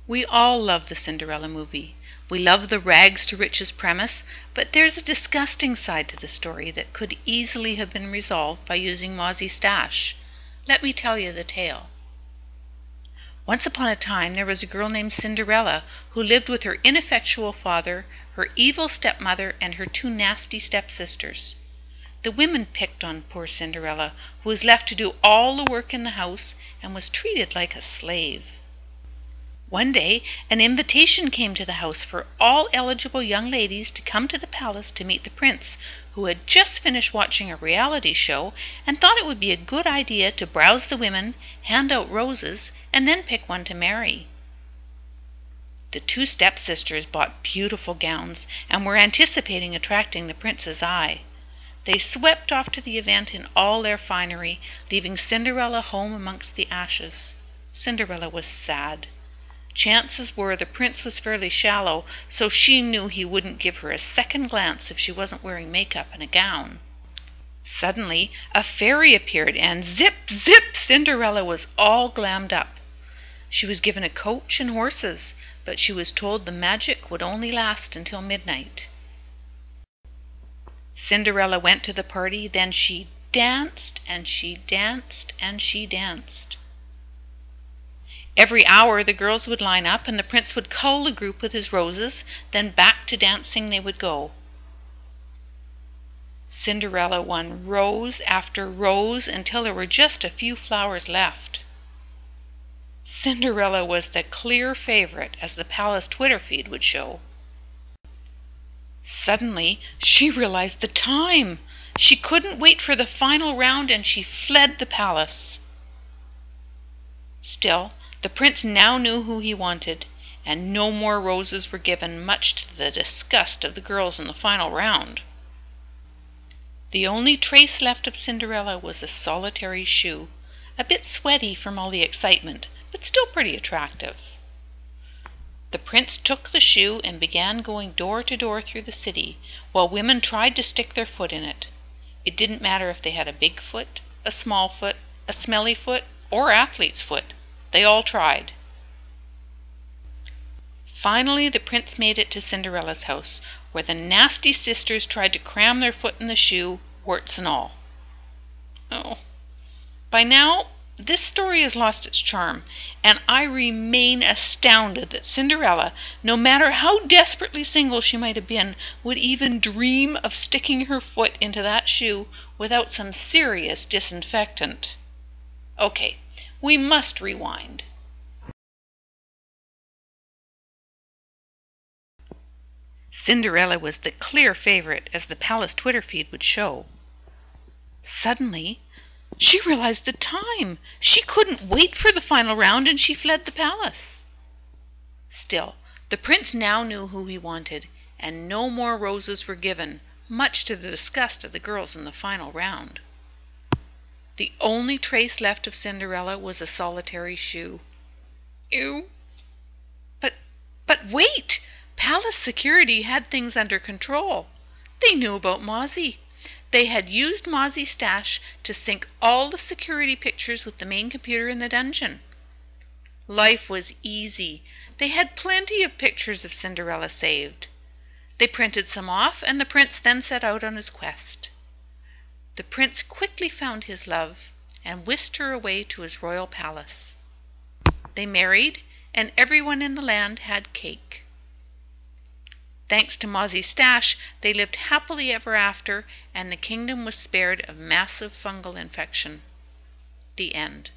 We all love the Cinderella movie. We love the rags to riches premise, but there's a disgusting side to the story that could easily have been resolved by using Mozzie's stash. Let me tell you the tale. Once upon a time there was a girl named Cinderella who lived with her ineffectual father, her evil stepmother, and her two nasty stepsisters. The women picked on poor Cinderella, who was left to do all the work in the house and was treated like a slave. One day an invitation came to the house for all eligible young ladies to come to the palace to meet the prince, who had just finished watching a reality show and thought it would be a good idea to browse the women, hand out roses, and then pick one to marry. The two stepsisters bought beautiful gowns and were anticipating attracting the prince's eye. They swept off to the event in all their finery, leaving Cinderella home amongst the ashes. Cinderella was sad. Chances were the prince was fairly shallow, so she knew he wouldn't give her a second glance if she wasn't wearing makeup and a gown. Suddenly, a fairy appeared, and zip, zip, Cinderella was all glammed up. She was given a coach and horses, but she was told the magic would only last until midnight. Cinderella went to the party, then she danced, and she danced, and she danced. Every hour the girls would line up, and the prince would cull the group with his roses, then back to dancing they would go. Cinderella won rose after rose until there were just a few flowers left. Cinderella was the clear favorite, as the palace Twitter feed would show. Suddenly, she realized the time. She couldn't wait for the final round, and she fled the palace. Still, the prince now knew who he wanted, and no more roses were given, much to the disgust of the girls in the final round. The only trace left of Cinderella was a solitary shoe, a bit sweaty from all the excitement, but still pretty attractive. The prince took the shoe and began going door to door through the city, while women tried to stick their foot in it. It didn't matter if they had a big foot, a small foot, a smelly foot, or athlete's foot. They all tried. Finally, the prince made it to Cinderella's house, where the nasty sisters tried to cram their foot in the shoe, warts and all. Oh, by now, this story has lost its charm, and I remain astounded that Cinderella, no matter how desperately single she might have been, would even dream of sticking her foot into that shoe without some serious disinfectant. Okay, we must rewind. Cinderella was the clear favorite, as the palace Twitter feed would show. Suddenly, she realized the time. She couldn't wait for the final round, and she fled the palace. Still, the prince now knew who he wanted, and no more roses were given, much to the disgust of the girls in the final round. The only trace left of Cinderella was a solitary shoe. Ew! But wait! Palace security had things under control. They knew about Mozzie. They had used Mozzie's stash to sync all the security pictures with the main computer in the dungeon. Life was easy. They had plenty of pictures of Cinderella saved. They printed some off, and the prince then set out on his quest. The prince quickly found his love and whisked her away to his royal palace. They married, and everyone in the land had cake. Thanks to Mozzie's stash, they lived happily ever after, and the kingdom was spared of massive fungal infection. The end.